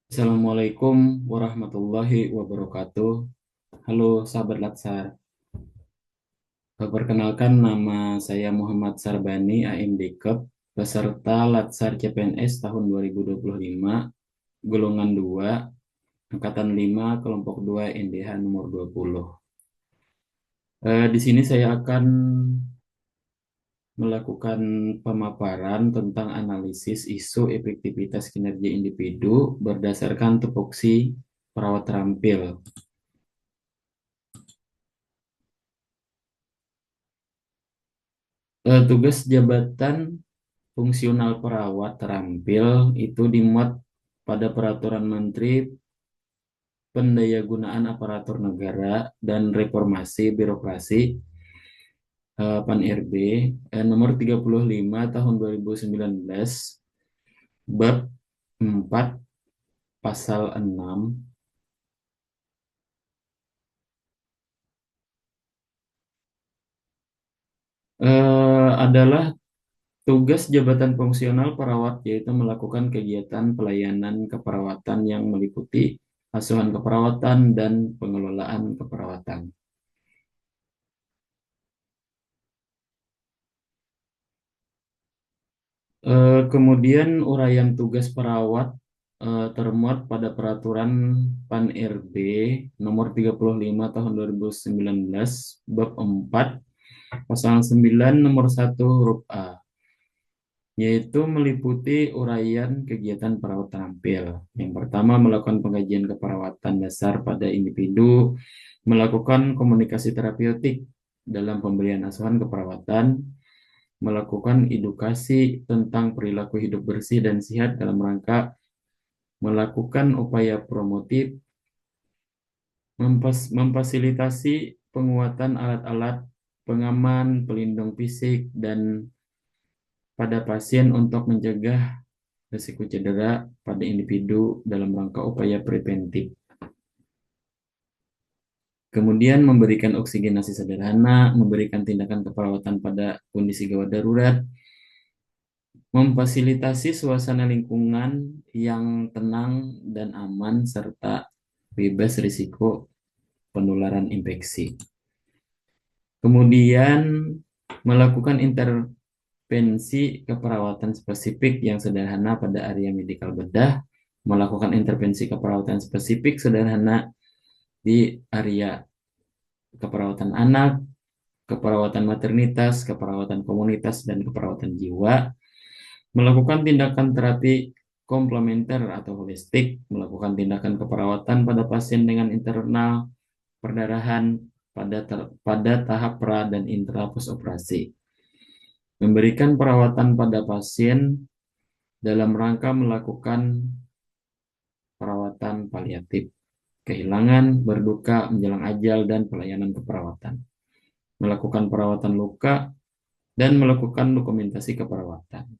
Assalamualaikum warahmatullahi wabarakatuh. Halo sahabat Latsar. Perkenalkan nama saya Muhammad Sarbani AMDKEP, peserta Latsar CPNS tahun 2025, golongan 2, angkatan 5, kelompok 2 NDH nomor 20. Di sini saya akan melakukan pemaparan tentang analisis isu efektivitas kinerja individu berdasarkan tupoksi perawat terampil. Tugas jabatan fungsional perawat terampil itu dimuat pada Peraturan Menteri Pendayagunaan Aparatur Negara dan Reformasi Birokrasi PAN-RB nomor 35 tahun 2019 bab 4 pasal 6 adalah tugas jabatan fungsional perawat, yaitu melakukan kegiatan pelayanan keperawatan yang meliputi asuhan keperawatan dan pengelolaan keperawatan. Kemudian uraian tugas perawat termuat pada Peraturan PAN-RB nomor 35 tahun 2019 bab 4 pasal 9 nomor 1 huruf A, yaitu meliputi uraian kegiatan perawat terampil. Yang pertama, melakukan pengkajian keperawatan dasar pada individu, melakukan komunikasi terapeutik dalam pemberian asuhan keperawatan, melakukan edukasi tentang perilaku hidup bersih dan sehat dalam rangka melakukan upaya promotif, memfasilitasi penguatan alat-alat pengaman, pelindung fisik, dan pada pasien untuk mencegah risiko cedera pada individu dalam rangka upaya preventif. Kemudian memberikan oksigenasi sederhana, memberikan tindakan keperawatan pada kondisi gawat darurat, memfasilitasi suasana lingkungan yang tenang dan aman serta bebas risiko penularan infeksi. Kemudian melakukan intervensi keperawatan spesifik yang sederhana pada area medikal bedah, melakukan intervensi keperawatan spesifik sederhana di area keperawatan anak, keperawatan maternitas, keperawatan komunitas, dan keperawatan jiwa, melakukan tindakan terapi komplementer atau holistik, melakukan tindakan keperawatan pada pasien dengan internal perdarahan pada tahap pra dan intra postoperasi, memberikan perawatan pada pasien dalam rangka melakukan perawatan paliatif, kehilangan, berduka, menjelang ajal, dan pelayanan keperawatan, melakukan perawatan luka, dan melakukan dokumentasi keperawatan.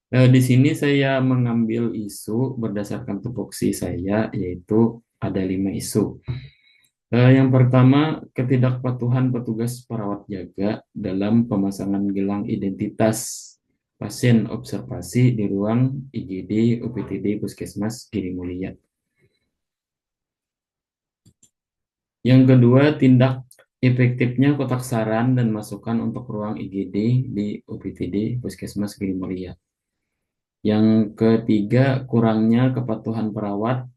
Di sini saya mengambil isu berdasarkan tupoksi saya, yaitu ada 5 isu. Yang pertama, ketidakpatuhan petugas perawat jaga dalam pemasangan gelang identitas pasien observasi di ruang IGD, UPTD, Puskesmas Giri Mulia. Yang kedua, tindak efektifnya kotak saran dan masukan untuk ruang IGD di UPTD, Puskesmas Giri Mulia. Yang ketiga, kurangnya kepatuhan perawat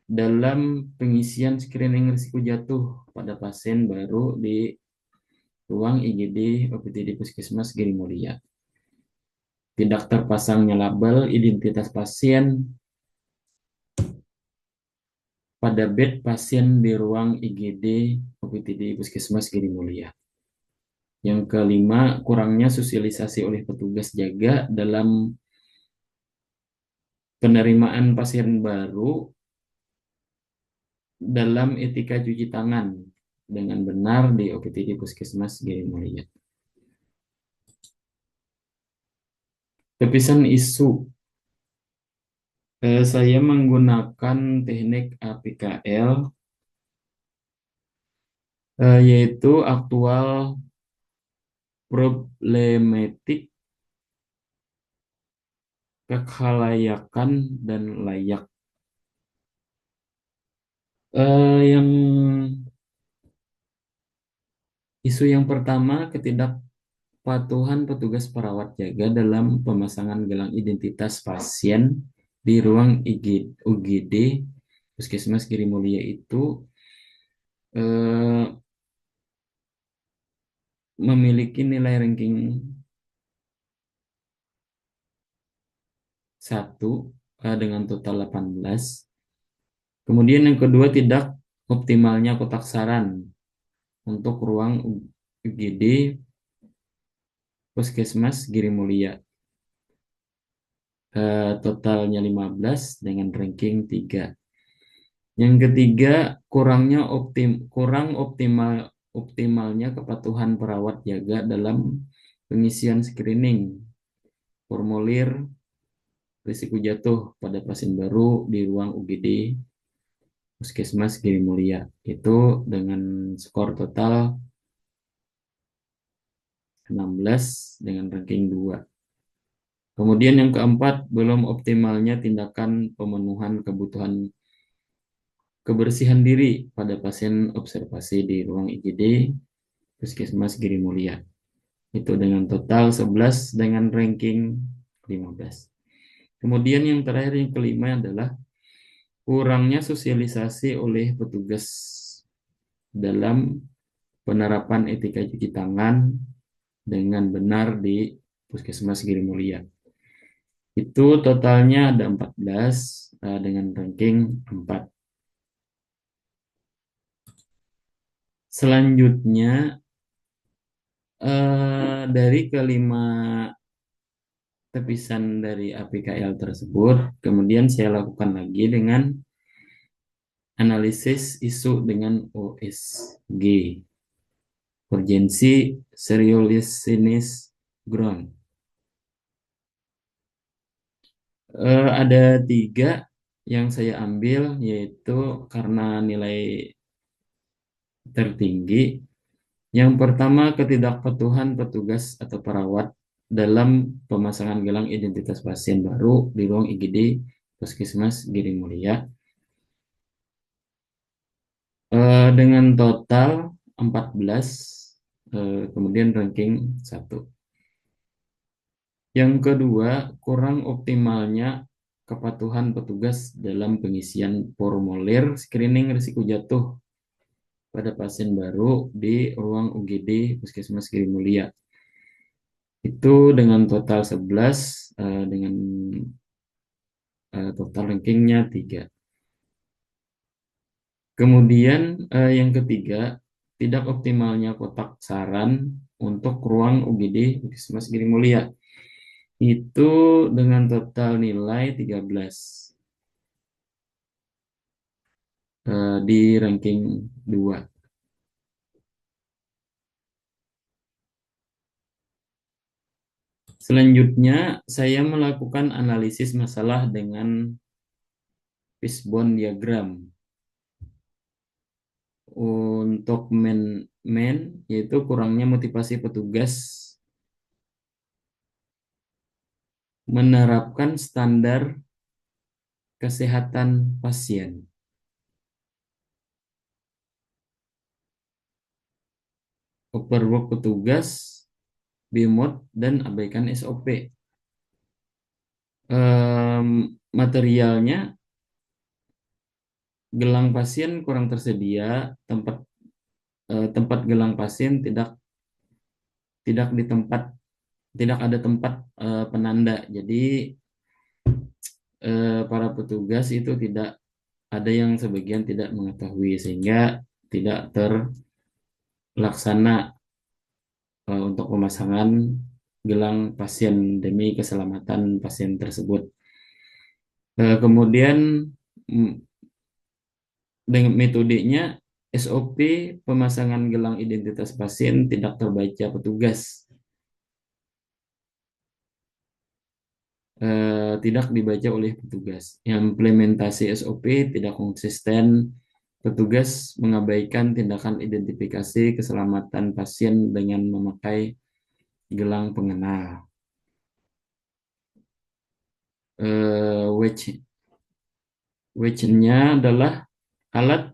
dalam pengisian screening risiko jatuh pada pasien baru di ruang IGD OPTD Puskesmas Giri Mulia. Tidak terpasangnya label identitas pasien pada bed pasien di ruang IGD OPTD Puskesmas Giri Mulia. Yang kelima, kurangnya sosialisasi oleh petugas jaga dalam penerimaan pasien baru dalam etika cuci tangan dengan benar di OPTD Puskesmas Giri Mulia. Tepisan isu. Saya menggunakan teknik APKL, yaitu aktual, problematik, kekhalayakan dan layak. Yang isu yang pertama, ketidakpatuhan petugas perawat jaga dalam pemasangan gelang identitas pasien di ruang UGD Puskesmas Giri Mulia itu eh, memiliki nilai ranking 1 dengan total 18. Kemudian yang kedua, tidak optimalnya kotak saran untuk ruang UGD Puskesmas Giri Mulia. Totalnya 15 dengan ranking 3. Yang ketiga, kurang optimalnya kepatuhan perawat jaga dalam pengisian screening formulir risiko jatuh pada pasien baru di ruang UGD Puskesmas Giri Mulia. Itu dengan skor total 16 dengan ranking 2. Kemudian yang keempat, belum optimalnya tindakan pemenuhan kebutuhan kebersihan diri pada pasien observasi di ruang IGD Puskesmas Giri Mulia. Itu dengan total 11 dengan ranking 15. Kemudian yang terakhir, yang kelima adalah kurangnya sosialisasi oleh petugas dalam penerapan etika cuci tangan dengan benar di Puskesmas Giri Mulia. Itu totalnya ada 14 dengan ranking 4. Selanjutnya dari kelima tepisan dari APKL tersebut, kemudian saya lakukan lagi dengan analisis isu dengan OSG, urgensi seriousness ground. Ada 3 yang saya ambil, yaitu karena nilai tertinggi. Yang pertama, ketidakpatuhan petugas atau perawat dalam pemasangan gelang identitas pasien baru di ruang IGD Puskesmas Giri Mulia. Dengan total 14, kemudian ranking 1. Yang kedua, kurang optimalnya kepatuhan petugas dalam pengisian formulir screening risiko jatuh pada pasien baru di ruang UGD Puskesmas Giri Mulia. Itu dengan total 11 dengan total rankingnya 3. Kemudian yang ketiga, tidak optimalnya kotak saran untuk ruang UGD Puskesmas Giri Mulia. Itu dengan total nilai 13 di ranking 2. Selanjutnya, saya melakukan analisis masalah dengan fishbone diagram. Untuk yaitu kurangnya motivasi petugas menerapkan standar kesehatan pasien. Overwork petugas, BIMOD, dan abaikan SOP. Materialnya, gelang pasien kurang tersedia, tempat gelang pasien tidak di tempat, tidak ada tempat penanda. Jadi para petugas itu tidak ada, yang sebagian tidak mengetahui, sehingga tidak terlaksana untuk pemasangan gelang pasien demi keselamatan pasien tersebut. Kemudian dengan metodenya, SOP pemasangan gelang identitas pasien tidak terbaca petugas, tidak dibaca oleh petugas. Implementasi SOP tidak konsisten, petugas mengabaikan tindakan identifikasi keselamatan pasien dengan memakai gelang pengenal. Wedge, wedge-nya adalah alat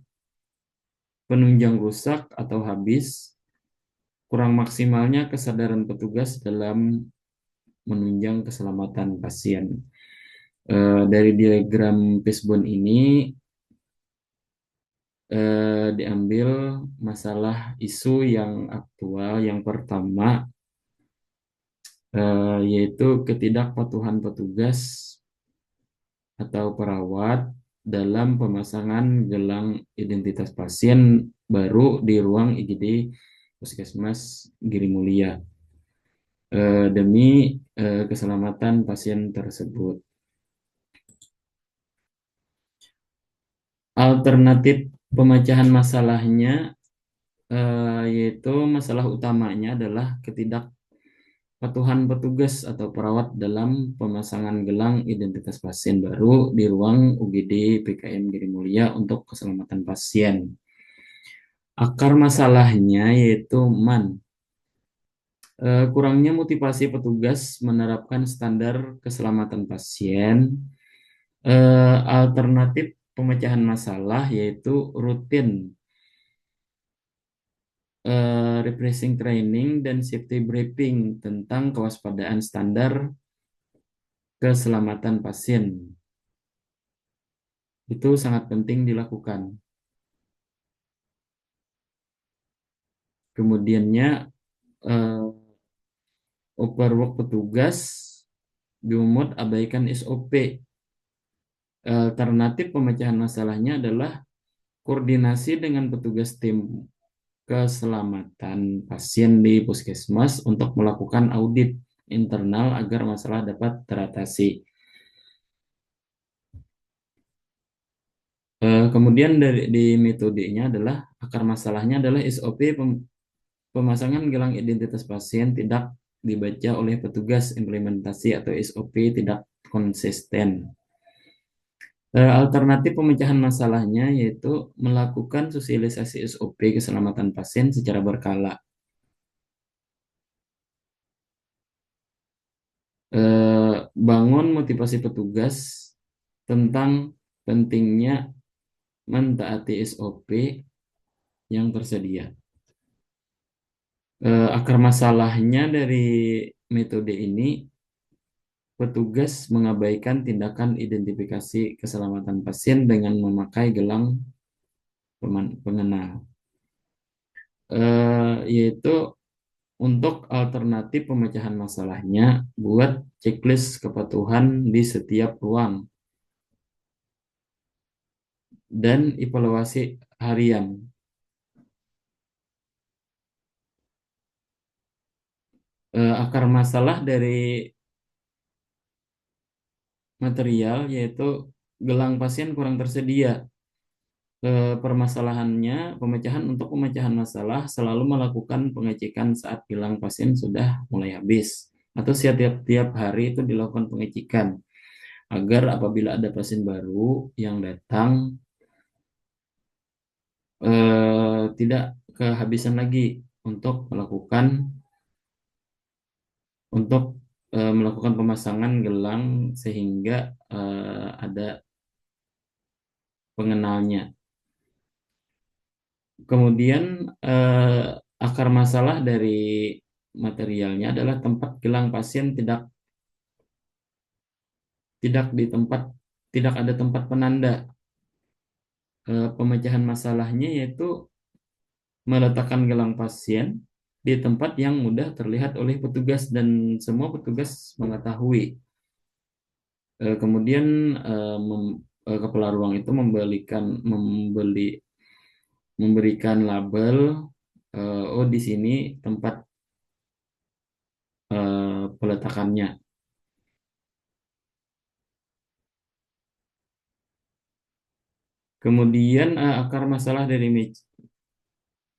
penunjang rusak atau habis, kurang maksimalnya kesadaran petugas dalam menunjang keselamatan pasien. Dari diagram fishbone ini diambil masalah isu yang aktual. Yang pertama yaitu ketidakpatuhan petugas atau perawat dalam pemasangan gelang identitas pasien baru di ruang IGD Puskesmas Giri Mulia demi keselamatan pasien tersebut. Alternatif pemecahan masalahnya yaitu masalah utamanya adalah ketidakpatuhan petugas atau perawat dalam pemasangan gelang identitas pasien baru di ruang UGD PKM Giri Mulia untuk keselamatan pasien. Akar masalahnya yaitu kurangnya motivasi petugas menerapkan standar keselamatan pasien. Alternatif pemecahan masalah yaitu rutin refreshing training dan safety briefing tentang kewaspadaan standar keselamatan pasien. Itu sangat penting dilakukan. Kemudiannya overwork petugas, Bumot abaikan SOP. Alternatif pemecahan masalahnya adalah koordinasi dengan petugas tim keselamatan pasien di puskesmas untuk melakukan audit internal agar masalah dapat teratasi. Kemudian di metodenya adalah akar masalahnya adalah SOP pemasangan gelang identitas pasien tidak dibaca oleh petugas implementasi atau SOP tidak konsisten. Alternatif pemecahan masalahnya yaitu melakukan sosialisasi SOP keselamatan pasien secara berkala. Bangun motivasi petugas tentang pentingnya mentaati SOP yang tersedia. Akar masalahnya dari metode ini, petugas mengabaikan tindakan identifikasi keselamatan pasien dengan memakai gelang pengenal. Yaitu untuk alternatif pemecahan masalahnya, buat checklist kepatuhan di setiap ruang dan evaluasi harian. Akar masalah dari material yaitu gelang pasien kurang tersedia. Permasalahannya, untuk pemecahan masalah selalu melakukan pengecekan saat gelang pasien sudah mulai habis atau setiap hari itu dilakukan pengecekan agar apabila ada pasien baru yang datang tidak kehabisan lagi untuk melakukan pemasangan gelang sehingga ada pengenalnya. Kemudian akar masalah dari materialnya adalah tempat gelang pasien tidak ada tempat penanda. Pemecahan masalahnya yaitu meletakkan gelang pasien di tempat yang mudah terlihat oleh petugas dan semua petugas mengetahui. Kemudian kepala ruang itu memberikan label, oh di sini tempat peletakannya. Kemudian akar masalah dari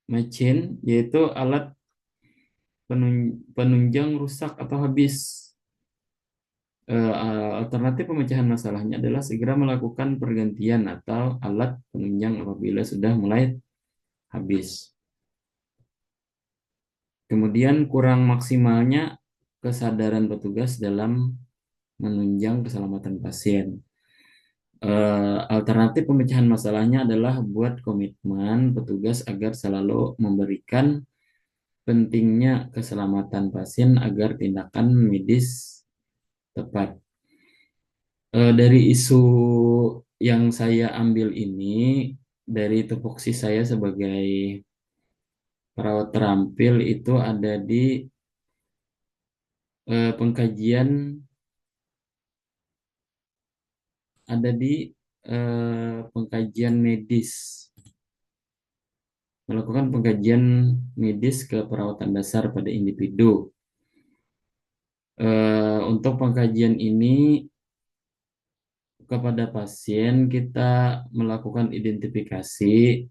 machine yaitu alat penunjang rusak atau habis. Alternatif pemecahan masalahnya adalah segera melakukan pergantian atau alat penunjang apabila sudah mulai habis. Kemudian kurang maksimalnya kesadaran petugas dalam menunjang keselamatan pasien. Alternatif pemecahan masalahnya adalah buat komitmen petugas agar selalu memberikan pentingnya keselamatan pasien agar tindakan medis tepat. Dari isu yang saya ambil ini, dari tupoksi saya sebagai perawat terampil itu pengkajian pengkajian medis, melakukan pengkajian medis ke perawatan dasar pada individu. Untuk pengkajian ini kepada pasien kita melakukan identifikasi,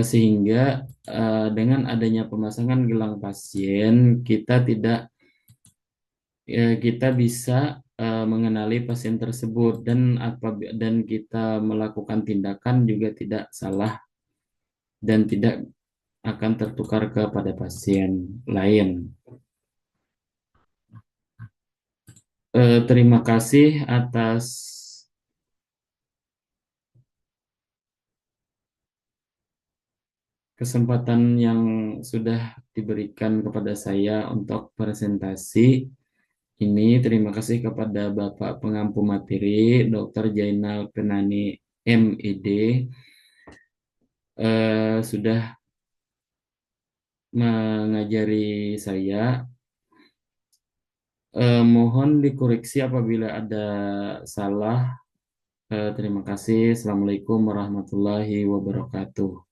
sehingga dengan adanya pemasangan gelang pasien kita bisa mengenali pasien tersebut, dan kita melakukan tindakan juga tidak salah dan tidak akan tertukar kepada pasien lain. Terima kasih atas kesempatan yang sudah diberikan kepada saya untuk presentasi ini. Terima kasih kepada Bapak Pengampu Materi, Dr. Jainal Penani, MED, sudah mengajari saya. Mohon dikoreksi apabila ada salah. Terima kasih. Assalamualaikum warahmatullahi wabarakatuh.